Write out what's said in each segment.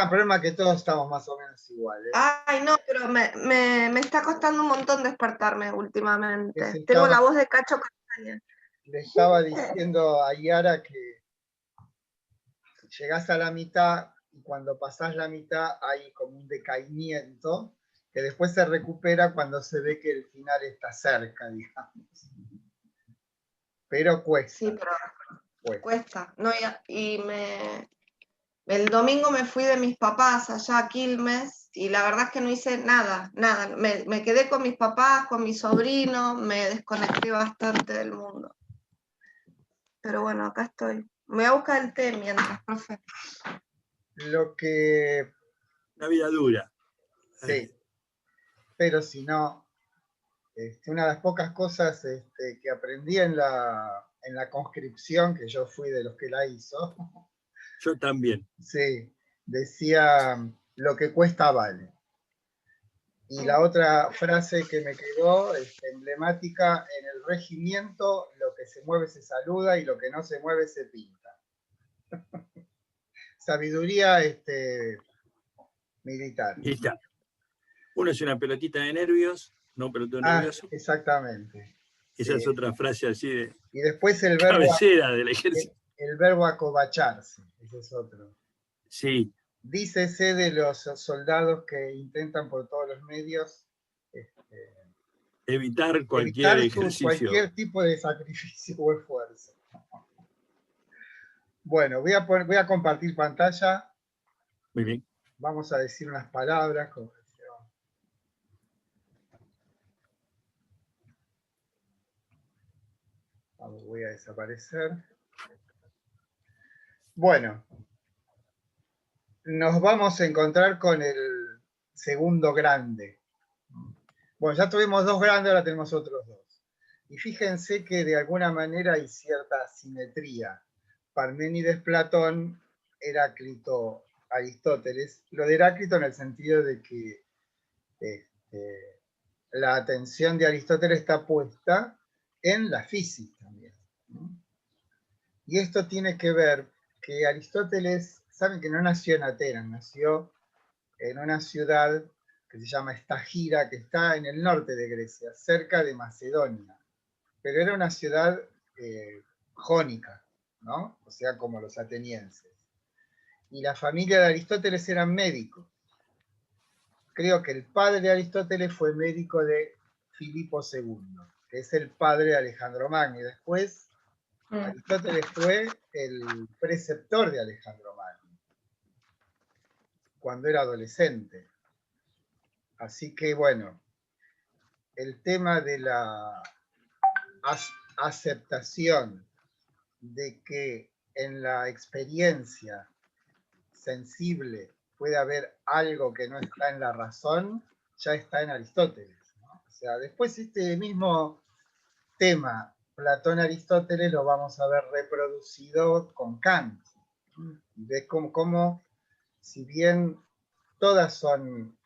El problema es que todos estamos más o menos iguales. Ay, no, pero me está costando un montón despertarme últimamente. Tengo Estaba, la voz de Cacho Castaña. le estaba diciendo a Yara que llegás a la mitad y cuando pasás la mitad hay como un decaimiento que después se recupera cuando se ve que el final está cerca, digamos. Pero cuesta. Sí, pero cuesta. No, el domingo me fui de mis papás allá a Quilmes y la verdad es que no hice nada. Me quedé con mis papás, con mi sobrino, me desconecté bastante del mundo. Pero bueno, acá estoy. Me voy a buscar el té mientras, profe. Lo que... Una vida dura. Sí. Pero si no, una de las pocas cosas que aprendí en la conscripción, que yo fui de los que la hizo. Yo también. Sí, decía, lo que cuesta vale. Y la otra frase que me quedó emblemática: en el regimiento lo que se mueve se saluda y lo que no se mueve se pinta. Sabiduría militar. Militar. Uno es una pelotita de nervios, no un pelotón nervioso. Exactamente. Esa es otra frase así de y después el verbo cabecera del ejército. El verbo acobacharse, ese es otro. Sí. Dícese de los soldados que intentan por todos los medios evitar cualquier ejercicio. Cualquier tipo de sacrificio o esfuerzo. Bueno, voy a compartir pantalla. Muy bien. Vamos a decir unas palabras. Voy a desaparecer. Bueno, nos vamos a encontrar con el segundo grande. Bueno, ya tuvimos dos grandes, ahora tenemos otros dos. Y fíjense que de alguna manera hay cierta simetría. Parménides, Platón, Heráclito, Aristóteles. Lo de Heráclito en el sentido de que la atención de Aristóteles está puesta en la física también. Y esto tiene que ver que Aristóteles, saben que no nació en Atenas, nació en una ciudad que se llama Estagira, que está en el norte de Grecia, cerca de Macedonia. Pero era una ciudad jónica, ¿no? O sea, como los atenienses. Y la familia de Aristóteles eran médicos. Creo que el padre de Aristóteles fue médico de Filipo II, que es el padre de Alejandro Magno. Y después Aristóteles fue el preceptor de Alejandro Magno, cuando era adolescente. Así que, bueno, el tema de la aceptación de que en la experiencia sensible puede haber algo que no está en la razón, ya está en Aristóteles, ¿no? O sea, después este mismo tema, Platón-Aristóteles, lo vamos a ver reproducido con Kant. De cómo, si bien todas son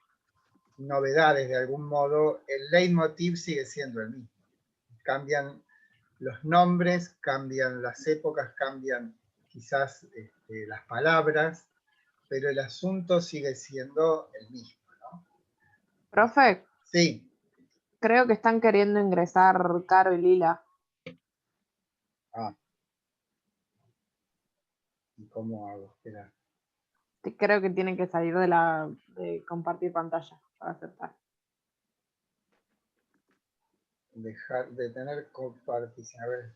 novedades de algún modo, el leitmotiv sigue siendo el mismo. Cambian los nombres, cambian las épocas, cambian quizás las palabras, pero el asunto sigue siendo el mismo, ¿no? Profe. Sí. Creo que están queriendo ingresar Caro y Lila. ¿Y cómo hago? Espera. Creo que tienen que salir de compartir pantalla para aceptar. Dejar de tener compartición. A ver,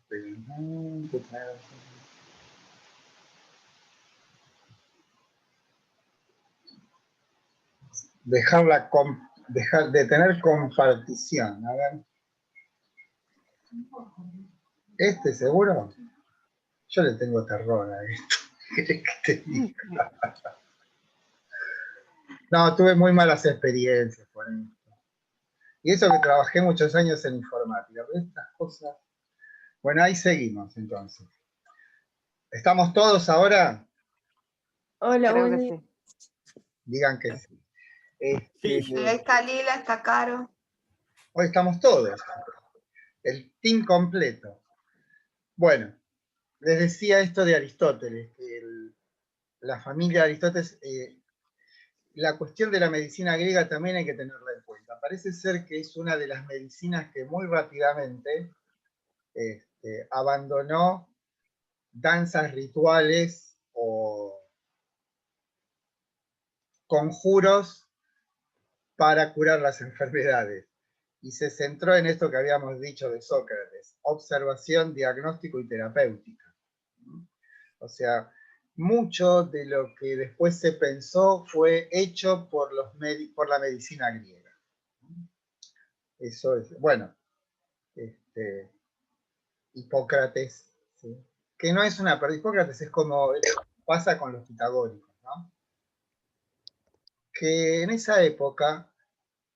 dejar de tener compartición. A ver. ¿Seguro? Yo le tengo terror a esto. ¿Qué te diga? No, tuve muy malas experiencias con esto. Y eso que trabajé muchos años en informática. Pero estas cosas... Bueno, ahí seguimos entonces. ¿Estamos todos ahora? Hola, creo que sí. Digan que sí. Ahí está Lila, está Caro. Hoy estamos todos. El team completo. Bueno, les decía esto de Aristóteles, que la familia de Aristóteles la cuestión de la medicina griega también hay que tenerla en cuenta. Parece ser que es una de las medicinas que muy rápidamente abandonó danzas rituales o conjuros para curar las enfermedades. Y se centró en esto que habíamos dicho de Sócrates, observación, diagnóstico y terapéutica. O sea, mucho de lo que después se pensó fue hecho por la medicina griega. Eso es, bueno, Hipócrates, ¿sí? Que no es una, pero Hipócrates es como pasa con los pitagóricos, ¿no? Que en esa época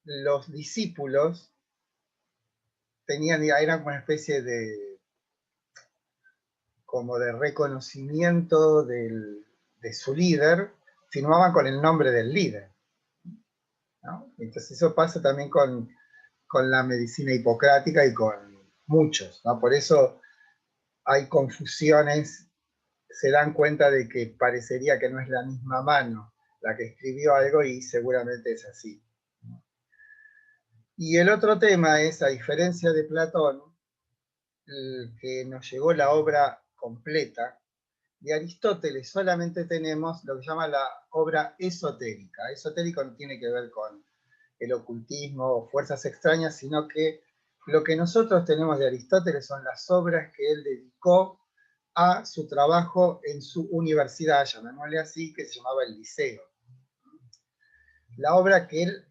los discípulos eran como una especie como de reconocimiento de su líder, firmaban con el nombre del líder, ¿no? Entonces eso pasa también con la medicina hipocrática y con muchos, ¿no? Por eso hay confusiones, se dan cuenta de que parecería que no es la misma mano la que escribió algo y seguramente es así. Y el otro tema es, a diferencia de Platón, que nos llegó la obra completa, de Aristóteles solamente tenemos lo que se llama la obra esotérica. Esotérico no tiene que ver con el ocultismo o fuerzas extrañas, sino que lo que nosotros tenemos de Aristóteles son las obras que él dedicó a su trabajo en su universidad, llamémosle así, que se llamaba el Liceo. La obra que él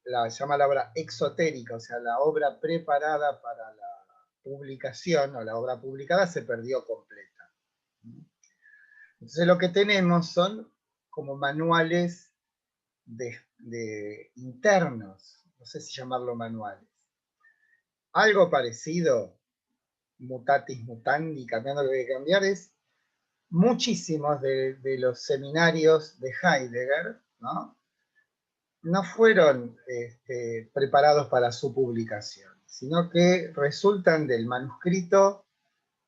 la llama la obra exotérica, o sea, la obra preparada para la publicación, o la obra publicada, se perdió completa. Entonces lo que tenemos son como manuales internos, no sé si llamarlo manuales. Algo parecido, mutatis mutandi, cambiando lo que hay que cambiar, es muchísimos de los seminarios de Heidegger, no fueron preparados para su publicación, sino que resultan del manuscrito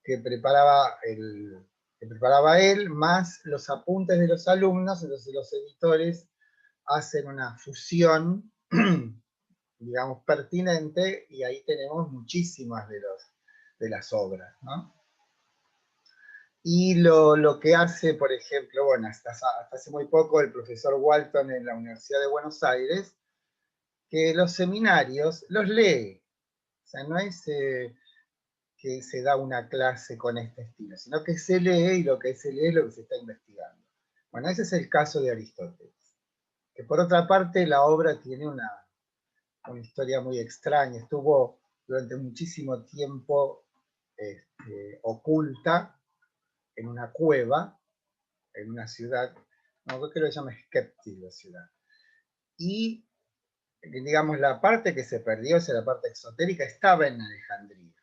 que preparaba él, más los apuntes de los alumnos. Entonces los editores hacen una fusión, digamos, pertinente, y ahí tenemos muchísimas de las obras, ¿no? Y lo que hace, por ejemplo, bueno, hasta hace muy poco el profesor Walton en la Universidad de Buenos Aires, que los seminarios los lee. O sea, no es que se da una clase con este estilo, sino que se lee, y lo que se lee es lo que se está investigando. Bueno, ese es el caso de Aristóteles. Que por otra parte la obra tiene una historia muy extraña. Estuvo durante muchísimo tiempo oculta en una cueva, en una ciudad, no creo que lo llama Skeptis la ciudad. Y, digamos, la parte que se perdió, o sea, la parte esotérica, estaba en Alejandría.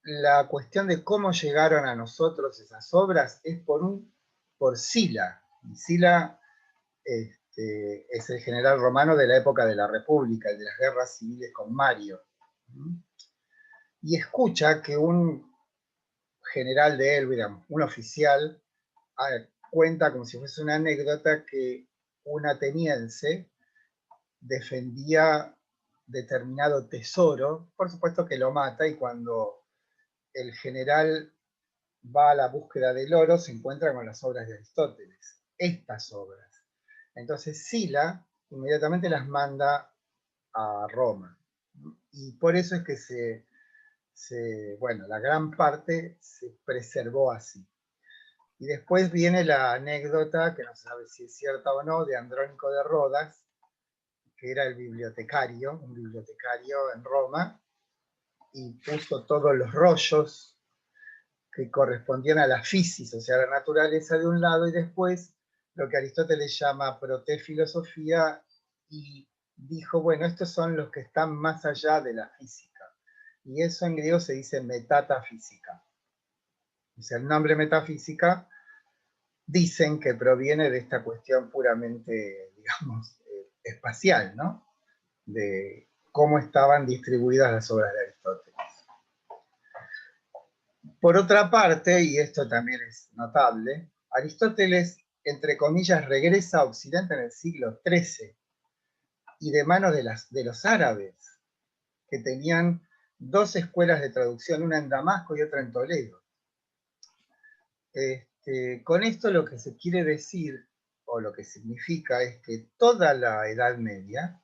La cuestión de cómo llegaron a nosotros esas obras es por Sila. Y Sila es el general romano de la época de la República, de las guerras civiles con Mario. Y escucha que un general de él, digamos, un oficial, cuenta como si fuese una anécdota que un ateniense defendía determinado tesoro, por supuesto que lo mata, y cuando el general va a la búsqueda del oro se encuentra con las obras de Aristóteles, estas obras. Entonces Sila inmediatamente las manda a Roma, y por eso es que bueno, la gran parte se preservó así. Y después viene la anécdota, que no se sabe si es cierta o no, de Andrónico de Rodas, que era un bibliotecario en Roma, y puso todos los rollos que correspondían a la fisis, o sea, a la naturaleza de un lado, y después lo que Aristóteles llama protefilosofía, y dijo, bueno, estos son los que están más allá de la física. Y eso en griego se dice metafísica. O sea, el nombre metafísica dicen que proviene de esta cuestión puramente, digamos, espacial, ¿no? De cómo estaban distribuidas las obras de Aristóteles. Por otra parte, y esto también es notable, Aristóteles entre comillas, regresa a Occidente en el siglo XIII, y de manos de los árabes, que tenían dos escuelas de traducción, una en Damasco y otra en Toledo. Con esto lo que se quiere decir, o lo que significa, es que toda la Edad Media,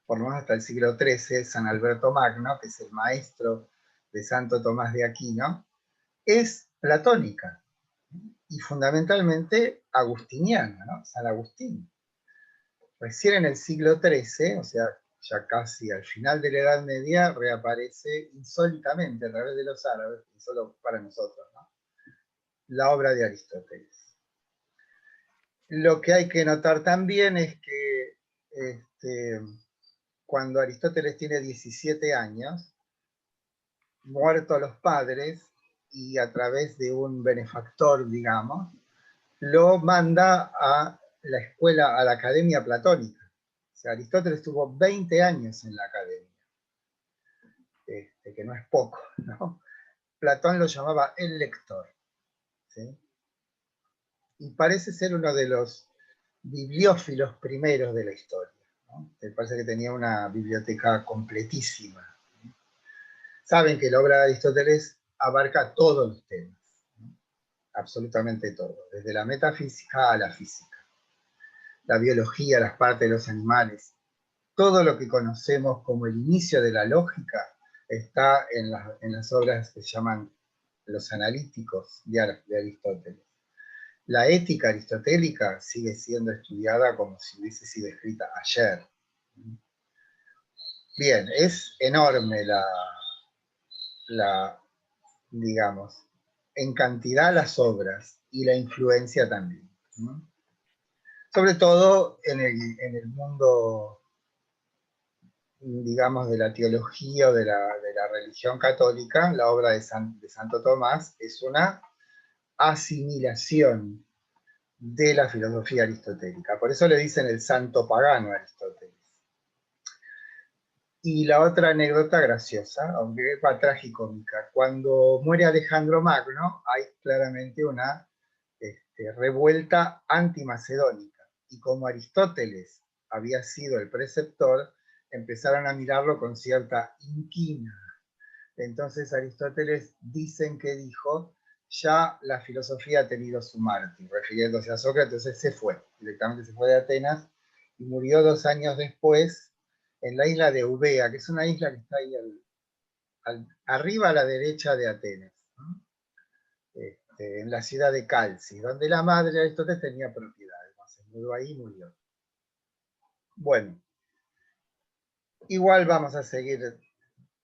por lo menos hasta el siglo XIII, San Alberto Magno, que es el maestro de Santo Tomás de Aquino, es platónica, y fundamentalmente agustiniana, ¿no? San Agustín. Recién en el siglo XIII, o sea, ya casi al final de la Edad Media, reaparece insólitamente a través de los árabes, y solo para nosotros, ¿no?, la obra de Aristóteles. Lo que hay que notar también es que cuando Aristóteles tiene 17 años, muertos los padres, y a través de un benefactor, digamos, lo manda a la escuela, a la Academia Platónica. O sea, Aristóteles estuvo 20 años en la academia, que no es poco, ¿no? Platón lo llamaba el lector, ¿sí? Y parece ser uno de los bibliófilos primeros de la historia, ¿no? Me parece que tenía una biblioteca completísima. Saben que la obra de Aristóteles abarca todos los temas, ¿no? Absolutamente todo, desde la metafísica a la física, la biología, las partes de los animales, todo lo que conocemos como el inicio de la lógica está en las obras que se llaman los analíticos de Aristóteles. La ética aristotélica sigue siendo estudiada como si hubiese sido escrita ayer. Bien, es enorme digamos, en cantidad las obras y la influencia también, ¿no? Sobre todo en el mundo, digamos, de la teología o de la religión católica. La obra de Santo Tomás es una asimilación de la filosofía aristotélica. Por eso le dicen el santo pagano a Aristóteles. Y la otra anécdota graciosa, aunque es tragicómica, cuando muere Alejandro Magno hay claramente una revuelta antimacedónica, y como Aristóteles había sido el preceptor, empezaron a mirarlo con cierta inquina. Entonces Aristóteles dicen que dijo: ya la filosofía ha tenido su mártir, refiriéndose a Sócrates. Entonces se fue, directamente se fue de Atenas, y murió 2 años después en la isla de Eubea, que es una isla que está ahí arriba a la derecha de Atenas, ¿no? En la ciudad de Calcis, donde la madre de Aristóteles tenía propiedades. Se mudó ahí y murió. Bueno, igual vamos a seguir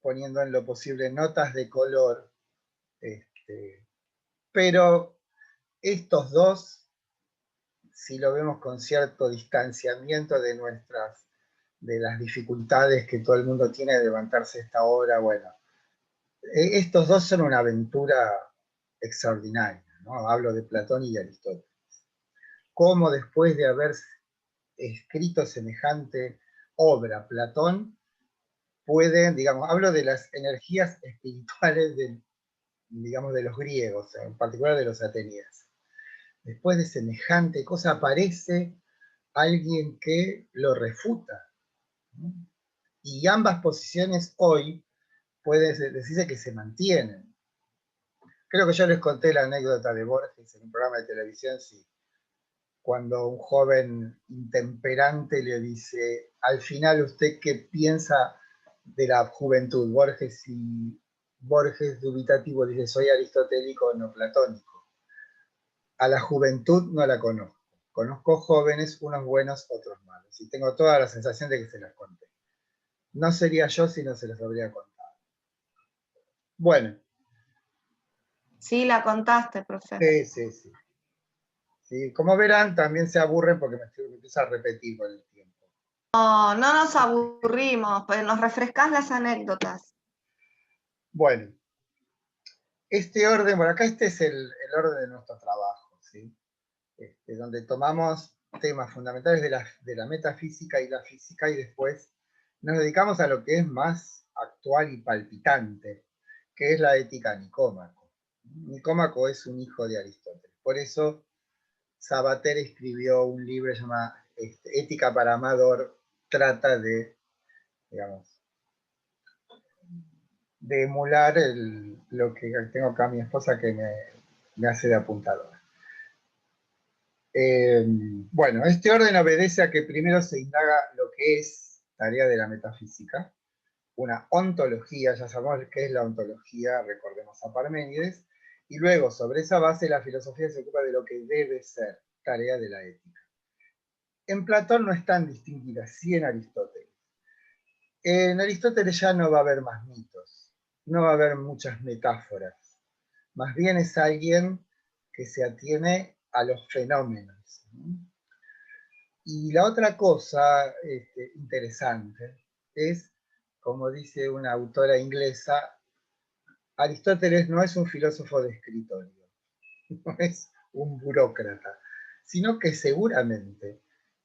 poniendo en lo posible notas de color, pero estos dos, si lo vemos con cierto distanciamiento de las dificultades que todo el mundo tiene de levantarse a esta hora, bueno, estos dos son una aventura extraordinaria, ¿no? Hablo de Platón y de Aristóteles. Cómo después de haber escrito semejante obra, Platón puede, digamos, hablo de las energías espirituales digamos, de los griegos, en particular de los atenienses. Después de semejante cosa aparece alguien que lo refuta, ¿no? Y ambas posiciones hoy puede decirse que se mantienen. Creo que yo les conté la anécdota de Borges en un programa de televisión, sí, cuando un joven intemperante le dice: al final, ¿usted qué piensa de la juventud? Borges dubitativo dice: soy aristotélico, no platónico. A la juventud no la conozco. Conozco jóvenes, unos buenos, otros malos. Y tengo toda la sensación de que se las conté. No sería yo si no se las habría contado. Bueno. Sí, la contaste, profe. Sí. Sí, como verán, también se aburren porque me empiezo a repetir con el tiempo. No nos aburrimos, pues nos refrescás las anécdotas. Bueno, este orden, bueno, acá este es el orden de nuestro trabajo, ¿sí? Donde tomamos temas fundamentales de la metafísica y la física, y después nos dedicamos a lo que es más actual y palpitante, que es la ética Nicómaco. Nicómaco es un hijo de Aristóteles. Por eso Sabater escribió un libro llamado Ética para Amador, trata de, digamos, de emular lo que tengo acá mi esposa que me hace de apuntadora. Bueno, este orden obedece a que primero se indaga lo que es tarea de la metafísica, una ontología, ya sabemos qué es la ontología, recordemos a Parménides, y luego sobre esa base la filosofía se ocupa de lo que debe ser tarea de la ética. En Platón no están distinguidas, sí en Aristóteles. En Aristóteles ya no va a haber más mitos, no va a haber muchas metáforas, más bien es alguien que se atiene a los fenómenos. Y la otra cosa interesante es, como dice una autora inglesa, Aristóteles no es un filósofo de escritorio, no es un burócrata, sino que seguramente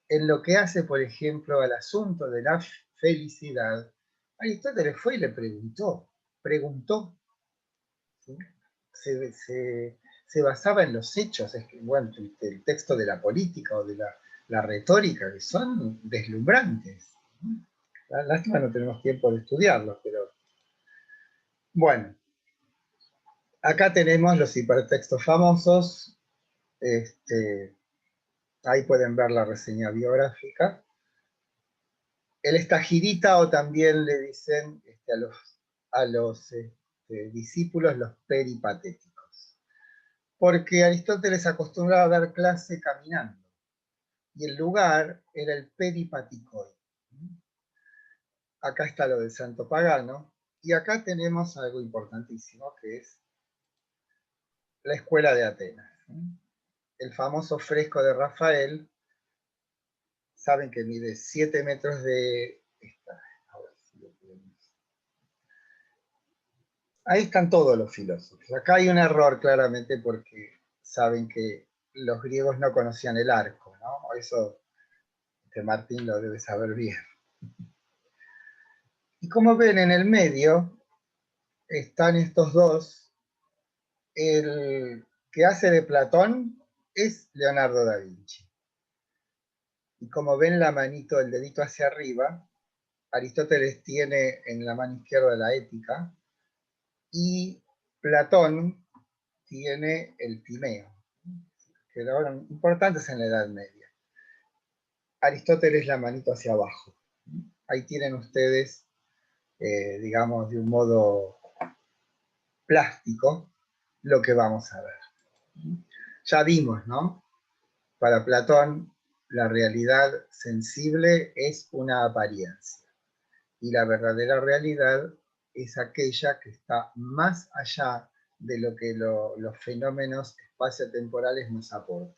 en lo que hace, por ejemplo, al asunto de la felicidad, Aristóteles fue y le preguntó, ¿sí? Se basaba en los hechos, bueno, el texto de la política o de la retórica, que son deslumbrantes. Lástima no tenemos tiempo de estudiarlos, pero bueno. Acá tenemos los hipertextos famosos, ahí pueden ver la reseña biográfica. El estagirita, o también le dicen a los discípulos los peripatéticos, porque Aristóteles acostumbraba a dar clase caminando, y el lugar era el peripaticoi. Acá está lo del santo pagano, y acá tenemos algo importantísimo, que es la escuela de Atenas. El famoso fresco de Rafael, saben que mide 7 metros de... Ahí están todos los filósofos. Acá hay un error claramente porque saben que los griegos no conocían el arco, ¿no? Eso Martín lo debe saber bien. Y como ven, en el medio están estos dos. El que hace de Platón es Leonardo da Vinci. Y como ven la manito, el dedito hacia arriba, Aristóteles tiene en la mano izquierda la ética y Platón tiene el timeo, que eran importantes en la Edad Media. Aristóteles la manito hacia abajo. Ahí tienen ustedes, digamos, de un modo plástico, lo que vamos a ver. Ya vimos, ¿no? Para Platón, la realidad sensible es una apariencia. Y la verdadera realidad es aquella que está más allá de lo que los fenómenos espaciotemporales nos aportan.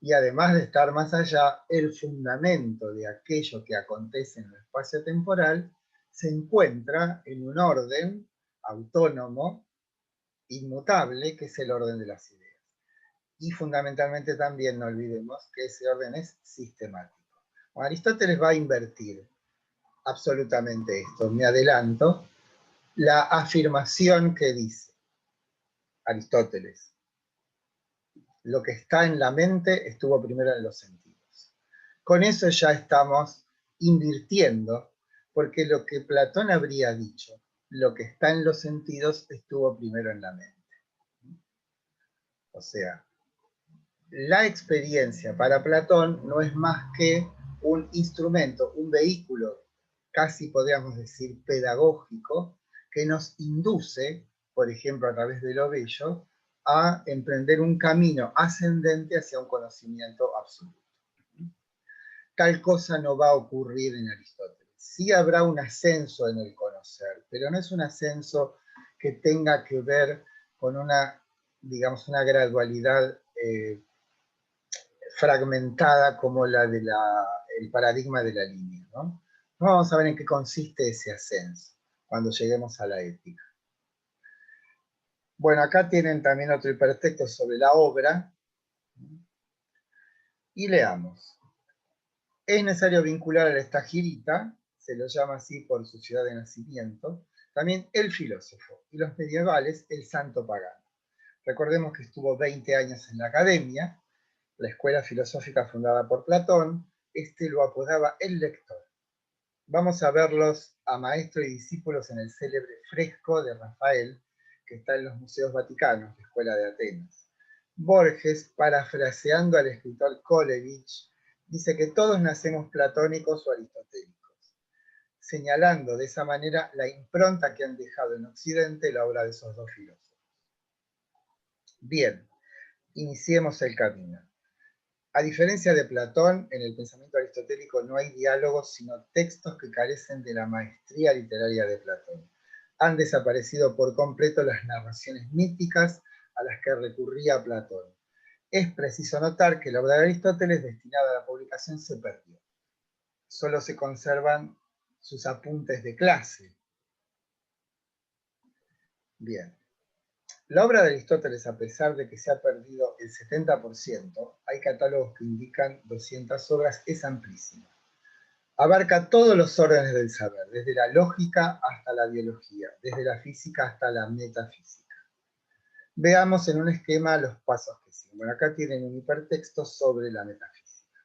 Y además de estar más allá, el fundamento de aquello que acontece en el espacio temporal se encuentra en un orden autónomo, inmutable, que es el orden de las ideas. Y fundamentalmente también no olvidemos que ese orden es sistemático. Bueno, Aristóteles va a invertir absolutamente esto. Me adelanto, la afirmación que dice Aristóteles: lo que está en la mente estuvo primero en los sentidos. Con eso ya estamos invirtiendo, porque lo que Platón habría dicho, lo que está en los sentidos estuvo primero en la mente. O sea, la experiencia para Platón no es más que un instrumento, un vehículo, casi podríamos decir pedagógico, que nos induce, por ejemplo a través de lo bello, a emprender un camino ascendente hacia un conocimiento absoluto. Tal cosa no va a ocurrir en Aristóteles. Sí habrá un ascenso en el conocer, pero no es un ascenso que tenga que ver con una, digamos, una gradualidad fragmentada como la del paradigma de la línea, ¿no? Vamos a ver en qué consiste ese ascenso cuando lleguemos a la ética. Bueno, acá tienen también otro hipertexto sobre la obra. Y leamos. Es necesario vincular al estagirita, se lo llama así por su ciudad de nacimiento, también el filósofo, y los medievales el santo pagano. Recordemos que estuvo 20 años en la academia, la escuela filosófica fundada por Platón, este lo apodaba el lector. Vamos a verlos a maestro y discípulos en el célebre fresco de Rafael, que está en los museos vaticanos, la Escuela de Atenas. Borges, parafraseando al escritor Coleridge, dice que todos nacemos platónicos o aristotélicos, señalando de esa manera la impronta que han dejado en Occidente la obra de esos dos filósofos. Bien, iniciemos el camino. A diferencia de Platón, en el pensamiento aristotélico no hay diálogos, sino textos que carecen de la maestría literaria de Platón. Han desaparecido por completo las narraciones míticas a las que recurría Platón. Es preciso notar que la obra de Aristóteles destinada a la publicación se perdió. Solo se conservan sus apuntes de clase. Bien. La obra de Aristóteles, a pesar de que se ha perdido el 70%, hay catálogos que indican 200 obras, es amplísima. Abarca todos los órdenes del saber, desde la lógica hasta la biología, desde la física hasta la metafísica. Veamos en un esquema los pasos que siguen. Bueno, acá tienen un hipertexto sobre la metafísica.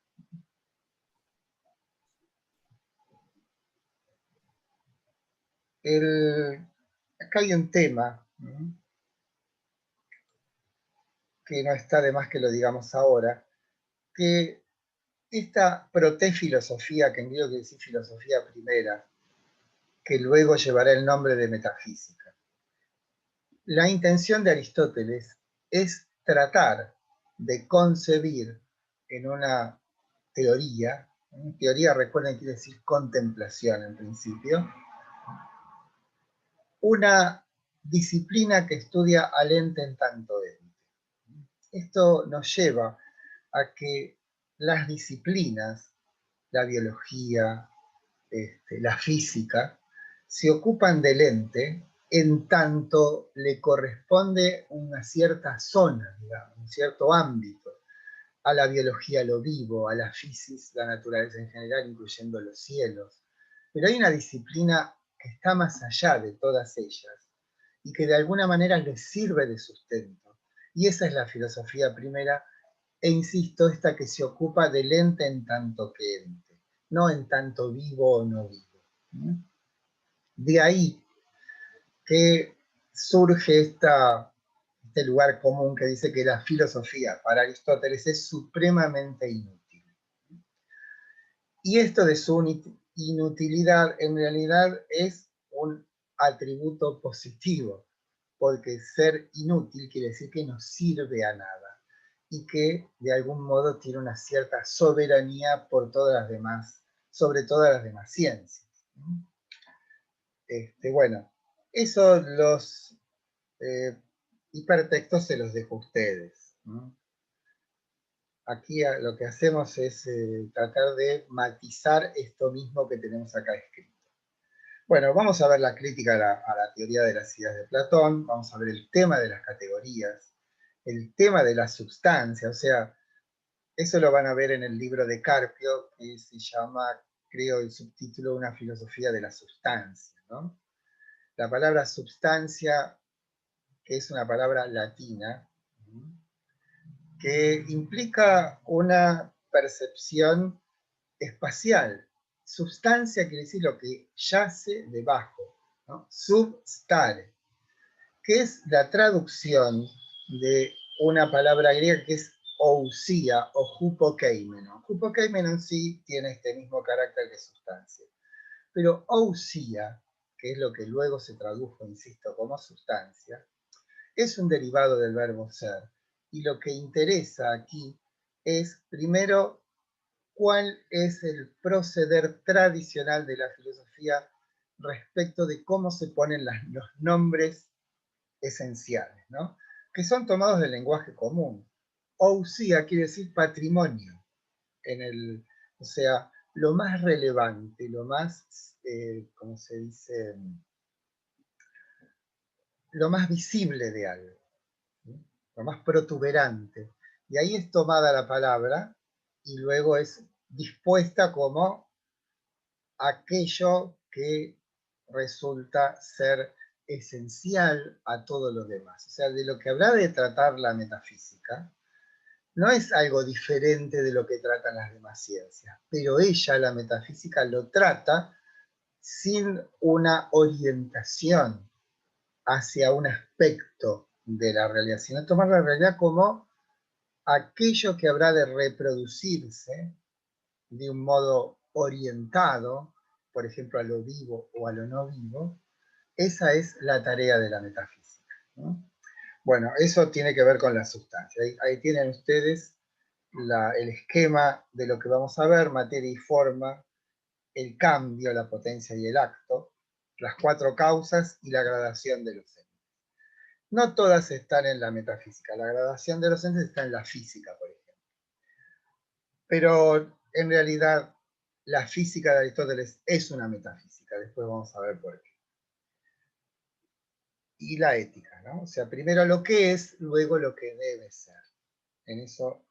Acá hay un tema, ¿no?, que no está de más que lo digamos ahora, que esta protefilosofía, que en griego quiere decir filosofía primera, que luego llevará el nombre de metafísica. La intención de Aristóteles es tratar de concebir en una teoría, recuerden, quiere decir contemplación en principio, una disciplina que estudia al ente en tanto ente. Esto nos lleva a que las disciplinas, la biología, la física, se ocupan del ente en tanto le corresponde una cierta zona, digamos, un cierto ámbito. A la biología lo vivo, a la física, la naturaleza en general, incluyendo los cielos. Pero hay una disciplina que está más allá de todas ellas y que de alguna manera les sirve de sustento. Y esa es la filosofía primera, e insisto, esta que se ocupa del ente en tanto que ente, no en tanto vivo o no vivo. De ahí que surge este lugar común que dice que la filosofía para Aristóteles es supremamente inútil. Y esto de su inutilidad en realidad es un atributo positivo, porque ser inútil quiere decir que no sirve a nada y que de algún modo tiene una cierta soberanía por todas las demás, sobre todas las demás ciencias. Bueno, eso los hipertextos se los dejo a ustedes, ¿no? Aquí lo que hacemos es tratar de matizar esto mismo que tenemos acá escrito. Bueno, vamos a ver la crítica a la teoría de las ideas de Platón, vamos a ver el tema de las categorías, el tema de la substancia, o sea, eso lo van a ver en el libro de Carpio, que se llama, creo, el subtítulo, Una filosofía de la sustancia, ¿no? La palabra substancia, que es una palabra latina, que implica una percepción espacial. Substancia quiere decir lo que yace debajo, ¿no? Substare, que es la traducción de una palabra griega que es ousia o hupokeimenon. Hupokeimenon sí tiene este mismo carácter de sustancia. Pero ousia, que es lo que luego se tradujo, insisto, como sustancia, es un derivado del verbo ser. Y lo que interesa aquí es, primero, cuál es el proceder tradicional de la filosofía respecto de cómo se ponen los nombres esenciales, ¿no?, que son tomados del lenguaje común. Ousia quiere decir patrimonio, o sea, lo más relevante, lo más, ¿cómo se dice?, lo más visible de algo, ¿sí?, lo más protuberante. Y ahí es tomada la palabra y luego es dispuesta como aquello que resulta ser esencial a todo lo demás. O sea, de lo que habrá de tratar la metafísica no es algo diferente de lo que tratan las demás ciencias, pero ella, la metafísica, lo trata sin una orientación hacia un aspecto de la realidad, sino tomar la realidad como aquello que habrá de reproducirse de un modo orientado, por ejemplo, a lo vivo o a lo no vivo. Esa es la tarea de la metafísica, ¿no? Bueno, eso tiene que ver con la sustancia. Ahí tienen ustedes el esquema de lo que vamos a ver: materia y forma, el cambio, la potencia y el acto, las 4 causas y la gradación de los entes. No todas están en la metafísica. La gradación de los entes está en la física, por ejemplo. Pero en realidad la física de Aristóteles es una metafísica. Después vamos a ver por qué. Y la ética, ¿no? O sea, primero lo que es, luego lo que debe ser. En eso.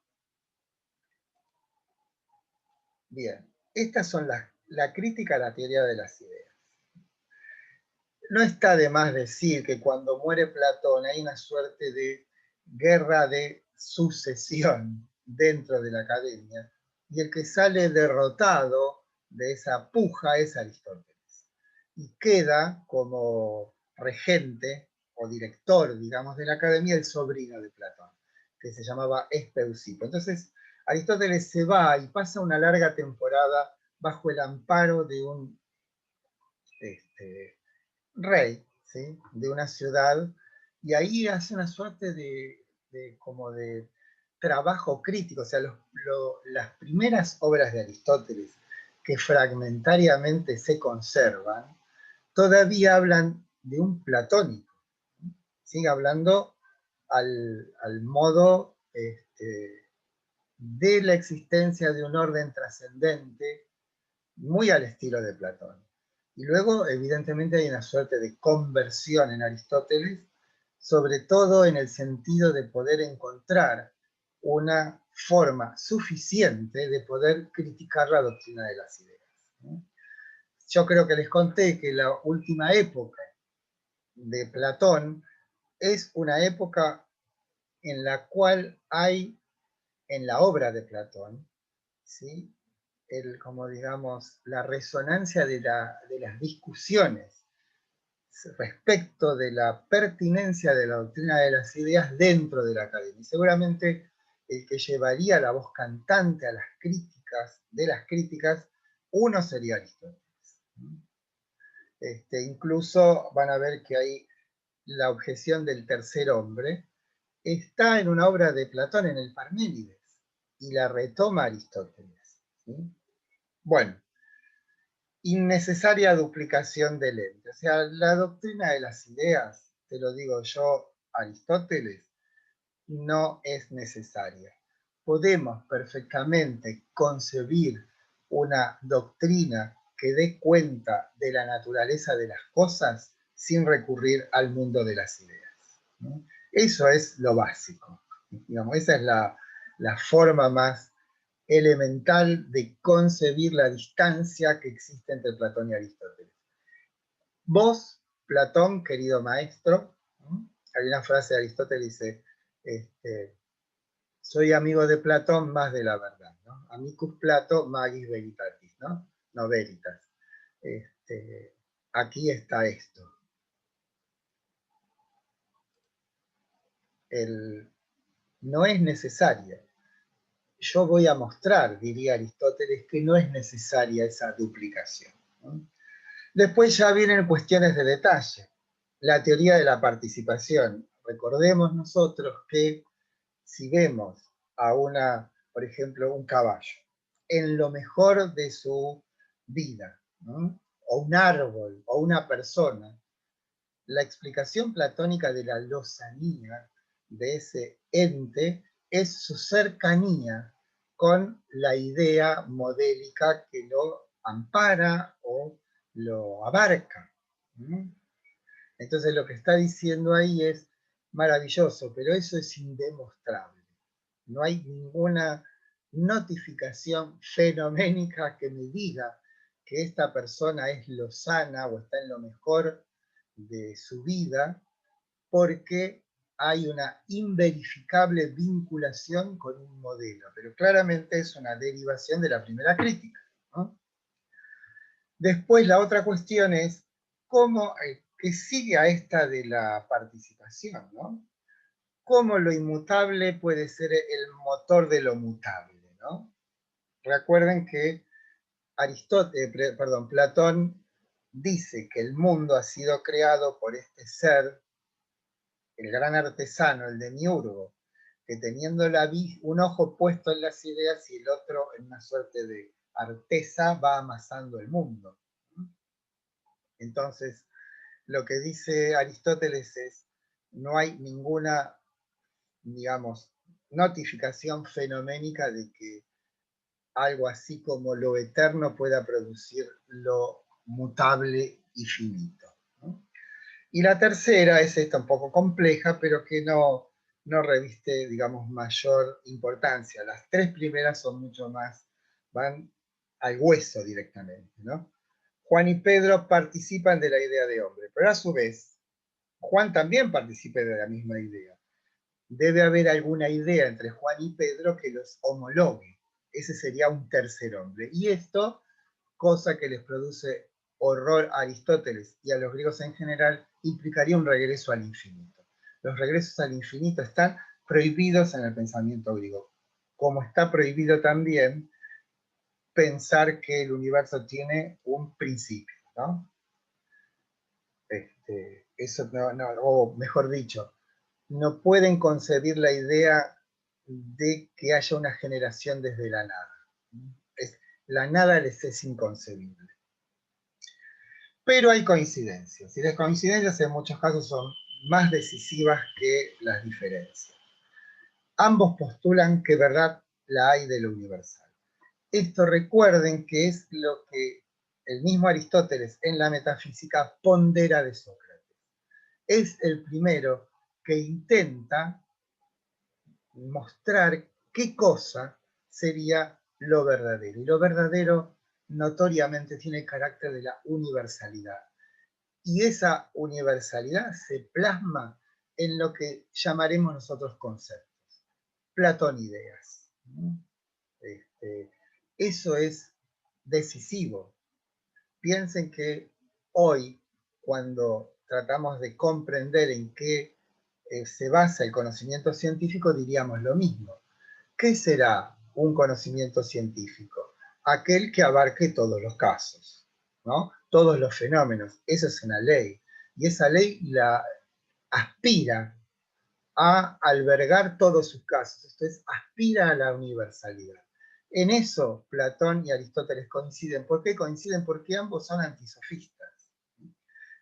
Bien. Estas son la crítica a la teoría de las ideas. No está de más decir que cuando muere Platón hay una suerte de guerra de sucesión dentro de la academia, y el que sale derrotado de esa puja es Aristóteles. Y queda como regente o director, digamos, de la academia el sobrino de Platón, que se llamaba Espeusipo. Entonces, Aristóteles se va y pasa una larga temporada bajo el amparo de un rey, ¿sí?, de una ciudad, y ahí hace una suerte como de trabajo crítico. O sea, las primeras obras de Aristóteles que fragmentariamente se conservan, todavía hablan de un platónico, sigue hablando al modo de la existencia de un orden trascendente, muy al estilo de Platón. Y luego, evidentemente, hay una suerte de conversión en Aristóteles, sobre todo en el sentido de poder encontrar una forma suficiente de poder criticar la doctrina de las ideas, ¿no? Yo creo que les conté que la última época de Platón es una época en la cual hay, en la obra de Platón, ¿sí?, como digamos, la resonancia de las discusiones respecto de la pertinencia de la doctrina de las ideas dentro de la academia. Y seguramente el que llevaría la voz cantante a las críticas, de las críticas, uno sería Aristóteles. Incluso van a ver que hay la objeción del tercer hombre, está en una obra de Platón, en el Parménides, y la retoma Aristóteles, ¿sí? Bueno, innecesaria duplicación del ente. O sea, la doctrina de las ideas, te lo digo yo, Aristóteles, no es necesaria. Podemos perfectamente concebir una doctrina que dé cuenta de la naturaleza de las cosas sin recurrir al mundo de las ideas, ¿no? Eso es lo básico. Digamos, esa es la forma más elemental de concebir la distancia que existe entre Platón y Aristóteles. Vos, Platón, querido maestro, hay una frase de Aristóteles que dice, soy amigo de Platón más de la verdad, ¿no? Amicus Plato magis veritatis, ¿no? No veritas. Aquí está esto. No es necesaria. Yo voy a mostrar, diría Aristóteles, que no es necesaria esa duplicación, ¿no? Después ya vienen cuestiones de detalle. La teoría de la participación. Recordemos nosotros que si vemos a por ejemplo, un caballo, en lo mejor de su vida, ¿no?, o un árbol, o una persona, la explicación platónica de la lozanía de ese ente es su cercanía con la idea modélica que lo ampara o lo abarca. Entonces lo que está diciendo ahí es maravilloso, pero eso es indemostrable. No hay ninguna notificación fenoménica que me diga que esta persona es lozana o está en lo mejor de su vida, porque hay una inverificable vinculación con un modelo, pero claramente es una derivación de la primera crítica, ¿no? Después la otra cuestión es cómo, que sigue a esta de la participación, ¿no? Cómo lo inmutable puede ser el motor de lo mutable, ¿no? Recuerden que Platón dice que el mundo ha sido creado por este ser, el gran artesano, el demiurgo, que teniendo un ojo puesto en las ideas y el otro en una suerte de artesa va amasando el mundo. Entonces, lo que dice Aristóteles es, no hay ninguna, digamos, notificación fenoménica de que algo así como lo eterno pueda producir lo mutable y finito, ¿no? Y la tercera es esta un poco compleja, pero que no reviste, digamos, mayor importancia. Las tres primeras son mucho más, van al hueso directamente, ¿no? Juan y Pedro participan de la idea de hombre, pero a su vez, Juan también participa de la misma idea. Debe haber alguna idea entre Juan y Pedro que los homologue. Ese sería un tercer hombre. Y esto, cosa que les produce horror a Aristóteles y a los griegos en general, implicaría un regreso al infinito. Los regresos al infinito están prohibidos en el pensamiento griego, como está prohibido también pensar que el universo tiene un principio, ¿no? Eso o mejor dicho, no pueden concebir la idea de que haya una generación desde la nada. La nada les es inconcebible. Pero hay coincidencias, y las coincidencias en muchos casos son más decisivas que las diferencias. Ambos postulan que verdad la hay de lo universal. Esto recuerden que es lo que el mismo Aristóteles en la metafísica pondera de Sócrates. Es el primero que intenta mostrar qué cosa sería lo verdadero. Y lo verdadero notoriamente tiene el carácter de la universalidad. Y esa universalidad se plasma en lo que llamaremos nosotros conceptos. Platonideas. Eso es decisivo. Piensen que hoy, cuando tratamos de comprender en qué se basa el conocimiento científico, diríamos lo mismo. ¿Qué será un conocimiento científico? Aquel que abarque todos los casos, ¿no? Todos los fenómenos. Esa es una ley. Y esa ley la aspira a albergar todos sus casos. Esto es, aspira a la universalidad. En eso Platón y Aristóteles coinciden. ¿Por qué coinciden? Porque ambos son antisofistas.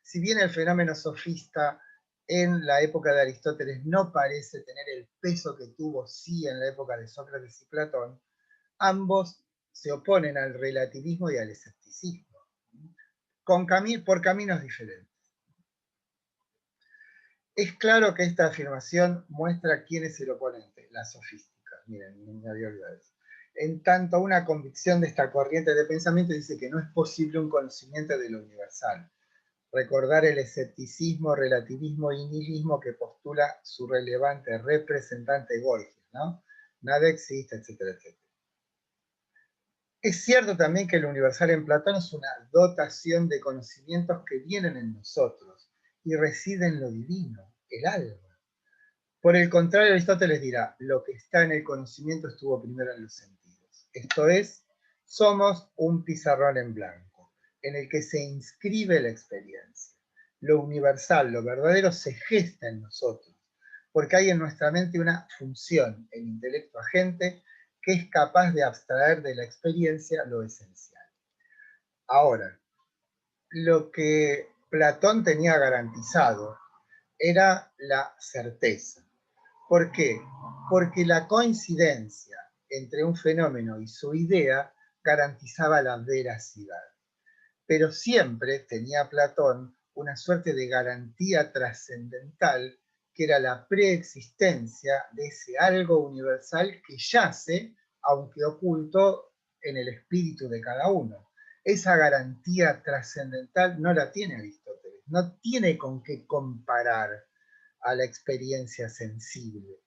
Si bien el fenómeno sofista en la época de Aristóteles no parece tener el peso que tuvo sí en la época de Sócrates y Platón, ambos se oponen al relativismo y al escepticismo, por caminos diferentes. Es claro que esta afirmación muestra quién es el oponente, la sofística. Miren, me había olvidado eso. En tanto, una convicción de esta corriente de pensamiento dice que no es posible un conocimiento de lo universal. Recordar el escepticismo, relativismo y nihilismo que postula su relevante representante Gorgias, ¿no? Nada existe, etcétera, etcétera. Es cierto también que lo universal en Platón es una dotación de conocimientos que vienen en nosotros y reside en lo divino, el alma. Por el contrario, Aristóteles dirá, lo que está en el conocimiento estuvo primero en los sentidos. Esto es, somos un pizarrón en blanco, en el que se inscribe la experiencia. Lo universal, lo verdadero, se gesta en nosotros, porque hay en nuestra mente una función, el intelecto agente, que es capaz de abstraer de la experiencia lo esencial. Ahora, lo que Platón tenía garantizado era la certeza. ¿Por qué? Porque la coincidencia entre un fenómeno y su idea garantizaba la veracidad. Pero siempre tenía Platón una suerte de garantía trascendental que era la preexistencia de ese algo universal que yace, aunque oculto, en el espíritu de cada uno. Esa garantía trascendental no la tiene Aristóteles, no tiene con qué comparar a la experiencia sensible.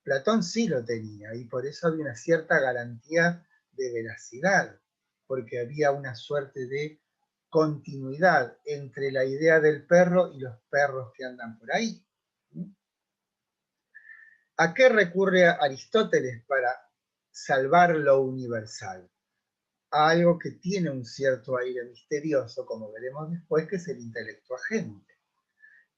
Platón sí lo tenía, y por eso había una cierta garantía de veracidad, porque había una suerte de continuidad entre la idea del perro y los perros que andan por ahí. ¿A qué recurre Aristóteles para salvar lo universal? A algo que tiene un cierto aire misterioso, como veremos después, que es el intelecto agente.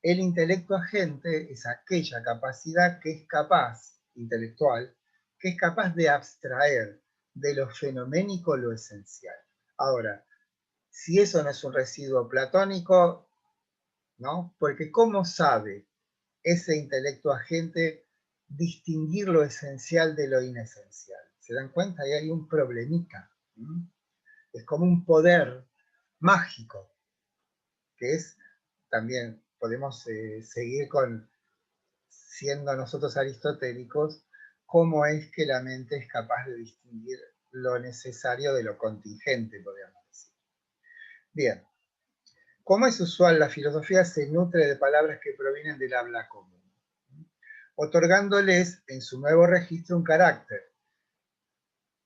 El intelecto agente es aquella capacidad que es capaz, intelectual, que es capaz de abstraer de lo fenoménico lo esencial. Ahora, si eso no es un residuo platónico, ¿no? Porque ¿cómo sabe ese intelecto agente distinguir lo esencial de lo inesencial? ¿Se dan cuenta? Ahí hay un problemita. Es como un poder mágico, que es también, podemos seguir con, siendo nosotros aristotélicos, cómo es que la mente es capaz de distinguir lo necesario de lo contingente, podríamos decir. Bien, como es usual, la filosofía se nutre de palabras que provienen del habla común, otorgándoles en su nuevo registro un carácter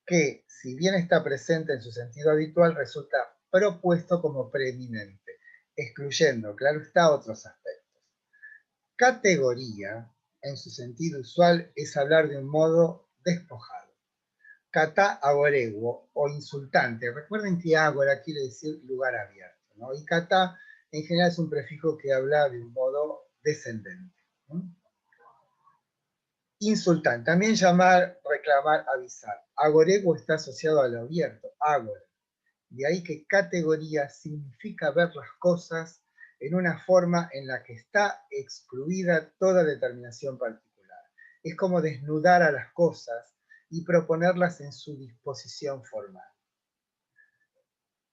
que, si bien está presente en su sentido habitual, resulta propuesto como preeminente, excluyendo, claro está, otros aspectos. Categoría, en su sentido usual, es hablar de un modo despojado. Catá agoreguo, o insultante. Recuerden que ágora quiere decir lugar abierto, ¿no? Y catá, en general, es un prefijo que habla de un modo descendente, ¿no? Insultante, también llamar, reclamar, avisar. Agorego está asociado a lo abierto, ágora. De ahí que categoría significa ver las cosas en una forma en la que está excluida toda determinación particular. Es como desnudar a las cosas y proponerlas en su disposición formal.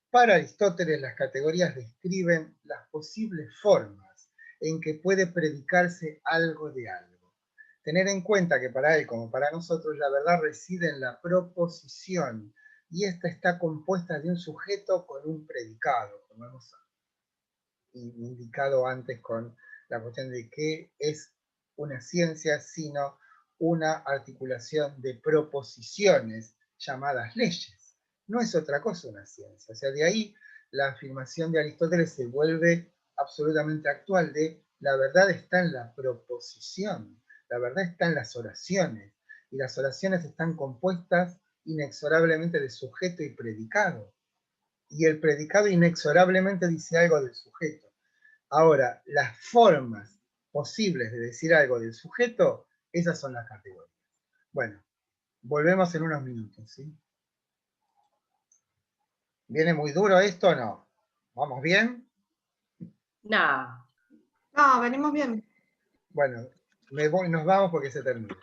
Para Aristóteles, las categorías describen las posibles formas en que puede predicarse algo de algo. Tener en cuenta que para él, como para nosotros, la verdad reside en la proposición, y esta está compuesta de un sujeto con un predicado, como hemos indicado antes con la cuestión de qué es una ciencia, sino una articulación de proposiciones llamadas leyes. No es otra cosa una ciencia. O sea, de ahí la afirmación de Aristóteles se vuelve absolutamente actual de la verdad está en la proposición, la verdad está en las oraciones, y las oraciones están compuestas inexorablemente de sujeto y predicado. Y el predicado inexorablemente dice algo del sujeto. Ahora, las formas posibles de decir algo del sujeto, esas son las categorías. Bueno, volvemos en unos minutos, ¿sí? ¿Viene muy duro esto o no? ¿Vamos bien? No. No, venimos bien. Bueno, nos vamos porque se termina.